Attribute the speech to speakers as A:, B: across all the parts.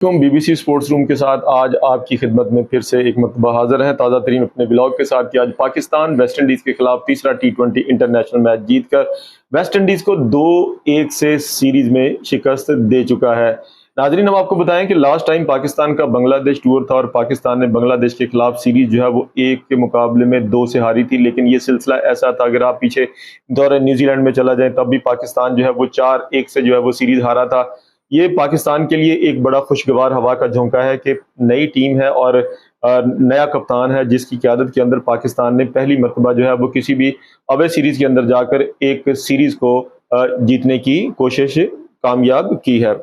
A: हम BBC sports room के साथ आज आपकी खिदमत में फिर से एक मरतबा हाजिर हैं ताज़ा तरीन अपने ब्लॉग के साथ कि आज पाकिस्तान वेस्ट इंडीज़ के खिलाफ तीसरा T20 इंटरनेशनल मैच जीतकर वेस्ट इंडीज़ को 2-1 से सीरीज़ में शिकस्त दे चुका है। नाजरीन, हम आपको बताएं कि लास्ट टाइम पाकिस्तान का बांग्लादेश टूर था और पाकिस्तान ने बांग्लादेश के खिलाफ सीरीज़ जो है वो 1 के मुकाबले में 2 से हारी थी, लेकिन ये सिलसिला ऐसा था, अगर आप पीछे दौरे न्यूजीलैंड में चला जाए तब भी पाकिस्तान जो है वो 4-1 से जो है वो सीरीज़ हारा था। ये पाकिस्तान के लिए एक बड़ा खुशगवार हवा का झोंका है कि नई टीम है और नया कप्तान है जिसकी क़यादत के अंदर पाकिस्तान ने पहली मरतबा जो है वो किसी भी अवे सीरीज़ के अंदर जाकर एक सीरीज़ को जीतने की कोशिश कामयाब की है।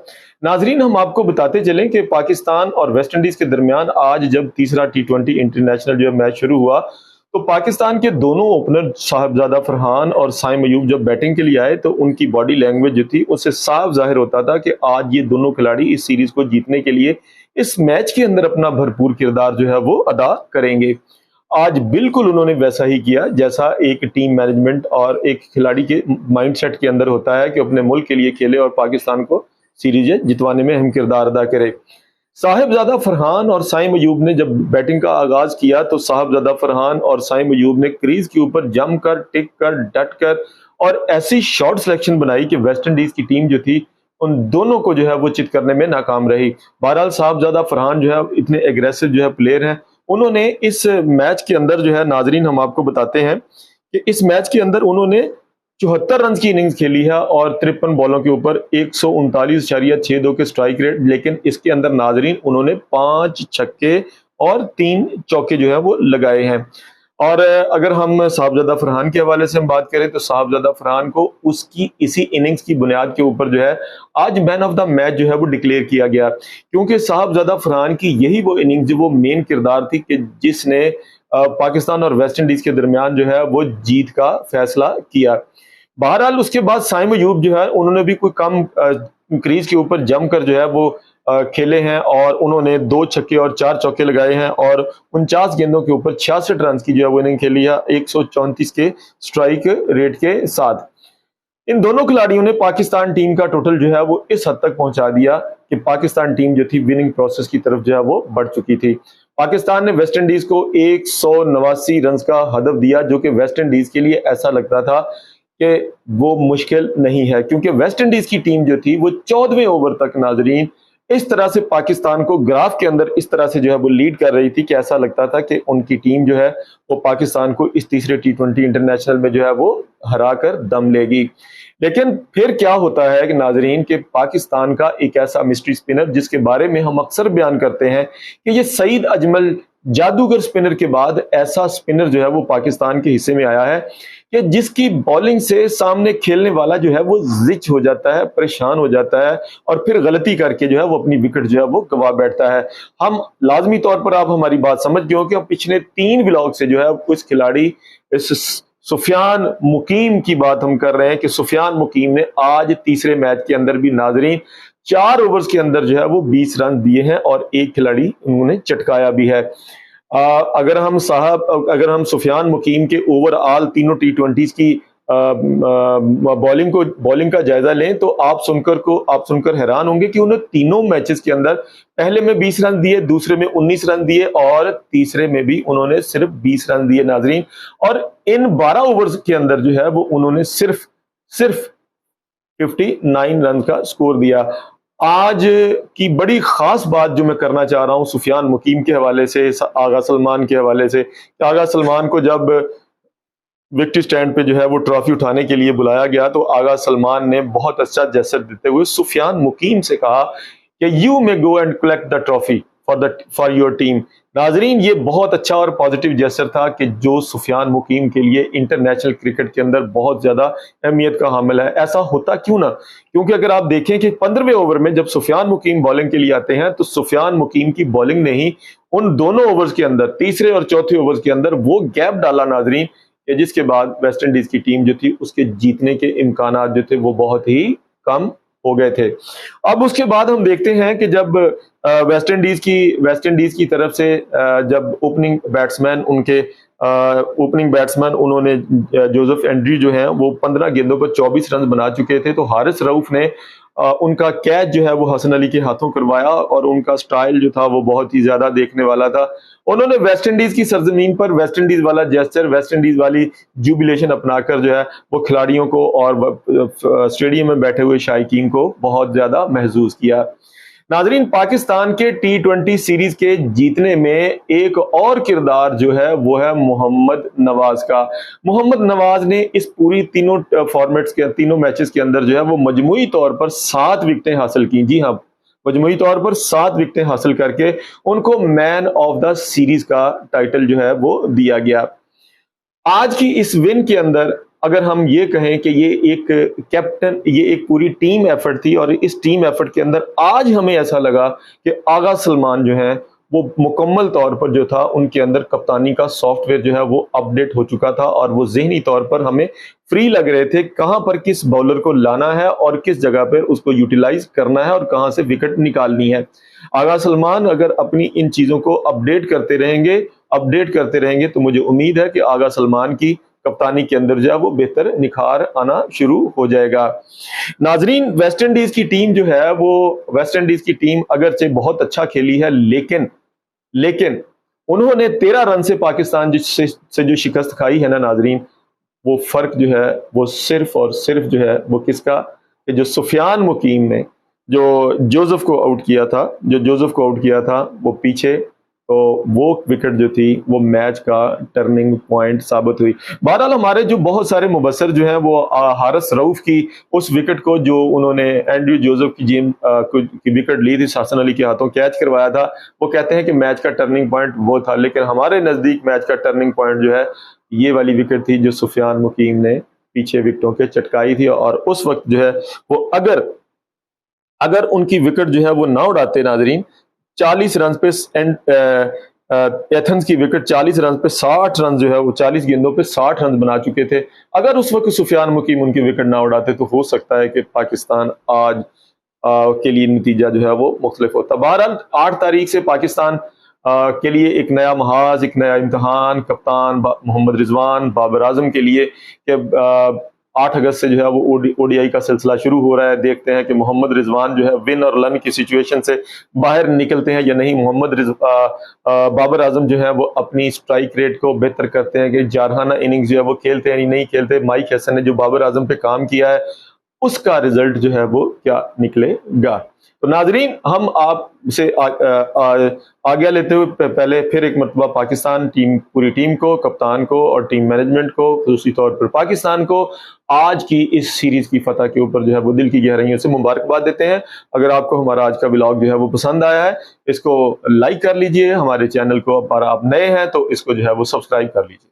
A: नाजरीन, हम आपको बताते चलें कि पाकिस्तान और वेस्ट इंडीज़ के दरमियान आज जब तीसरा T20 इंटरनेशनल जो मैच शुरू हुआ तो पाकिस्तान के दोनों ओपनर साहिबजादा फरहान और साइम अयूब जब बैटिंग के लिए आए तो उनकी बॉडी लैंग्वेज जो थी उससे साफ जाहिर होता था कि आज ये दोनों खिलाड़ी इस सीरीज को जीतने के लिए इस मैच के अंदर अपना भरपूर किरदार जो है वो अदा करेंगे। आज बिल्कुल उन्होंने वैसा ही किया जैसा एक टीम मैनेजमेंट और एक खिलाड़ी के माइंडसेट के अंदर होता है कि अपने मुल्क के लिए खेले और पाकिस्तान को सीरीज जितवाने में अहम किरदार अदा करे। साहिबजादा फरहान और साइम अयूब ने जब बैटिंग का आगाज किया तो साहिबजादा फरहान और साइम अयूब ने क्रीज के ऊपर जमकर, टिक कर, डट कर और ऐसी शॉट सिलेक्शन बनाई कि वेस्ट इंडीज की टीम जो थी उन दोनों को जो है वो चित करने में नाकाम रही। बहरहाल साहिबजादा फरहान जो है इतने एग्रेसिव जो है प्लेयर हैं, उन्होंने इस मैच के अंदर जो है, नाजरीन हम आपको बताते हैं कि इस मैच के अंदर उन्होंने 74 रन की इनिंग्स खेली है और 53 बॉलों के ऊपर 139.62 के स्ट्राइक रेट, लेकिन इसके अंदर नाजरीन उन्होंने 5 छक्के और 3 चौके जो है वो लगाए हैं। और अगर हम साहिबजादा फरहान के हवाले से हम बात करें तो साहिबजादा फरहान को उसकी इसी इनिंग्स की बुनियाद के ऊपर जो है आज मैन ऑफ द मैच जो है वो डिक्लेयर किया गया, क्योंकि साहिबजादा फरहान की यही वो इनिंग्स जो वो मेन किरदार थी कि जिसने पाकिस्तान और वेस्ट इंडीज के दरमियान जो है वो जीत का फैसला किया। बहरहाल उसके बाद साइम अयूब जो है उन्होंने भी कोई कम क्रीज के ऊपर जमकर जो है वो खेले हैं और उन्होंने 2 छक्के और 4 चौके लगाए हैं और 49 गेंदों के ऊपर 66 रन की जो है वो इनिंग खेली है 134 के स्ट्राइक रेट के साथ। इन दोनों खिलाड़ियों ने पाकिस्तान टीम का टोटल जो है वो इस हद तक पहुंचा दिया कि पाकिस्तान टीम जो थी विनिंग प्रोसेस की तरफ जो है वो बढ़ चुकी थी। पाकिस्तान ने वेस्ट इंडीज को 189 रन का हदफ दिया, जो कि वेस्ट इंडीज के लिए ऐसा लगता था कि वो मुश्किल नहीं है, क्योंकि वेस्ट इंडीज की टीम जो थी वो 14वें ओवर तक नाजरीन इस तरह से पाकिस्तान को ग्राफ के अंदर इस तरह से जो है वो लीड कर रही थी कि ऐसा लगता था कि उनकी टीम जो है वो पाकिस्तान को इस तीसरे T20 इंटरनेशनल में जो है वो हरा कर दम लेगी। लेकिन फिर क्या होता है कि नाजरीन के पाकिस्तान का एक ऐसा मिस्ट्री स्पिनर जिसके बारे में हम अक्सर बयान करते हैं कि ये सईद अजमल जादूगर स्पिनर के बाद ऐसा स्पिनर जो है वो पाकिस्तान के हिस्से में आया है कि जिसकी बॉलिंग से सामने खेलने वाला जो है वो जिच हो जाता है, परेशान हो जाता है और फिर गलती करके जो है वो अपनी विकेट जो है वो गवा बैठता है। हम लाजमी तौर पर आप हमारी बात समझ गए हो कि हम पिछले 3 ब्लॉग से जो है कुछ खिलाड़ी इस सुफियान मुकीम की बात हम कर रहे हैं कि सुफियान मुकीम ने आज तीसरे मैच के अंदर भी नाजरीन 4 ओवर्स के अंदर जो है वो 20 रन दिए हैं और एक खिलाड़ी उन्होंने चटकाया भी है। अगर हम सुफियान मुकीम के ओवरऑल तीनों T20s की बॉलिंग का जायजा लें तो आप सुनकर हैरान होंगे कि उन्होंने तीनों मैचेस के अंदर पहले में 20 रन दिए, दूसरे में 19 रन दिए और तीसरे में भी उन्होंने सिर्फ 20 रन दिए नाजरीन। और इन 12 ओवर्स के अंदर जो है वो उन्होंने सिर्फ 59 रन का स्कोर दिया। आज की बड़ी खास बात जो मैं करना चाह रहा हूं सुफियान मुकीम के हवाले से, आगा सलमान के हवाले से, आगा सलमान को जब विक्ट्री स्टैंड पे जो है वो ट्रॉफी उठाने के लिए बुलाया गया तो आगा सलमान ने बहुत अच्छा जेस्चर देते हुए सुफियान मुकीम से कहा कि you may go and collect the trophy for your team. नाजरीन, ये बहुत अच्छा और पॉजिटिव जेस्चर था कि जो सुफियान मुकीम के लिए इंटरनेशनल क्रिकेट के अंदर बहुत ज्यादा अहमियत का हामिल है। ऐसा होता क्यों ना, क्योंकि अगर आप देखें कि 15वें ओवर में जब सुफियान मुकीम बॉलिंग के लिए आते हैं तो सुफियान मुकीम की बॉलिंग ने ही उन दोनों ओवर्स के अंदर, तीसरे और चौथे ओवर्स के अंदर वो गैप डाला नाजरीन, जिसके बाद वेस्ट इंडीज की टीम जो थी उसके जीतने के इम्कानात जो थे वो बहुत ही कम हो गए थे। अब उसके बाद हम देखते हैं कि जब वेस्ट इंडीज की तरफ से जब ओपनिंग बैट्समैन उन्होंने जोसेफ एंड्रयू जो हैं वो 15 गेंदों पर 24 रन बना चुके थे, तो हारिस रऊफ ने उनका कैच जो है वो हसन अली के हाथों करवाया और उनका स्टाइल जो था वो बहुत ही ज्यादा देखने वाला था। उन्होंने वेस्ट इंडीज की सरजमीन पर वेस्ट इंडीज वाला जेस्चर, वेस्ट इंडीज वाली जुबिलेशन अपनाकर जो है वो खिलाड़ियों को और स्टेडियम में बैठे हुए शायकीन को बहुत ज्यादा महसूस किया। नाजरीन, पाकिस्तान के T20 सीरीज के जीतने में एक और किरदार जो है वो है मोहम्मद नवाज का। मोहम्मद नवाज ने इस पूरी तीनों फॉर्मेट्स के तीनों मैचेस के अंदर जो है वो मजमूई तौर पर 7 विकेटें हासिल की। जी हाँ, मजमूई तौर पर 7 विकेटें हासिल करके उनको मैन ऑफ द सीरीज का टाइटल जो है वो दिया गया। आज की इस विन के अंदर अगर हम ये कहें कि ये एक पूरी टीम एफर्ट थी, और इस टीम एफर्ट के अंदर आज हमें ऐसा लगा कि आगा सलमान जो है वो मुकम्मल तौर पर जो था उनके अंदर कप्तानी का सॉफ्टवेयर जो है वो अपडेट हो चुका था, और वो ज़हनी तौर पर हमें फ्री लग रहे थे कहां पर किस बॉलर को लाना है और किस जगह पर उसको यूटिलाइज करना है और कहां से विकेट निकालनी है। आगा सलमान अगर अपनी इन चीजों को अपडेट करते रहेंगे तो मुझे उम्मीद है कि आगा सलमान की कप्तानी के अंदर जो है वो बेहतर निखार आना शुरू हो जाएगा। नाजरीन, वेस्ट इंडीज की टीम अगरचे बहुत अच्छा खेली है, लेकिन उन्होंने 13 रन से पाकिस्तान से जो शिकस्त खाई है ना नाजरीन, वो फर्क जो है वो सिर्फ और सिर्फ जो है वो किसका, कि जो सुफियान मुकीम ने जो जोसेफ को आउट किया था वो पीछे, तो वो विकेट जो थी वो मैच का टर्निंग पॉइंट साबित हुई। बहरहाल हमारे जो बहुत सारे मुबसर जो हैं वो हारिस रऊफ की उस विकेट को जो उन्होंने एंड्रयू जोसेफ की विकेट ली थी, हसन अली के हाथों कैच करवाया था, वो कहते हैं कि मैच का टर्निंग पॉइंट वो था, लेकिन हमारे नजदीक मैच का टर्निंग पॉइंट जो है ये वाली विकेट थी जो सुफियान मुकीम ने पीछे विकेटों के चटकाई थी। और उस वक्त जो है वो अगर उनकी विकेट जो है वो ना उड़ाते नाजरीन, 40 रन पे एथेंस की विकेट 40 रन पे 60 रन जो है वो 40 गेंदों पे 60 रन बना चुके थे। अगर उस वक्त सुफियान मुकीम उनकी विकेट ना उड़ाते तो हो सकता है कि पाकिस्तान आज के लिए नतीजा जो है वो मुख्तलिफ होता। बहरहाल 8 तारीख से पाकिस्तान के लिए एक नया महाज, एक नया इम्तहान कप्तान मोहम्मद रिजवान बाबर आजम के लिए कि 8 अगस्त से जो है वो ओडीआई का सिलसिला शुरू हो रहा है। देखते हैं कि मोहम्मद रिजवान जो है विन और लन की सिचुएशन से बाहर निकलते हैं या नहीं। बाबर आजम जो है वो अपनी स्ट्राइक रेट को बेहतर करते हैं कि जारहाना इनिंग्स जो है वो खेलते हैं या नहीं खेलते। माइक हैसन ने जो बाबर आजम पे काम किया है उसका रिजल्ट जो है वो क्या निकलेगा। तो नाजरीन, हम आपसे आज्ञा लेते हुए पहले फिर एक मरतबा पाकिस्तान पूरी टीम को, कप्तान को और टीम मैनेजमेंट को, खुसूसी तौर पर पाकिस्तान को आज की इस सीरीज की फतह के ऊपर जो है वो दिल की गहराइयों से मुबारकबाद देते हैं। अगर आपको हमारा आज का व्लॉग जो है वो पसंद आया है, इसको लाइक कर लीजिए, हमारे चैनल को, पर आप नए हैं तो इसको जो है वो सब्सक्राइब कर लीजिए।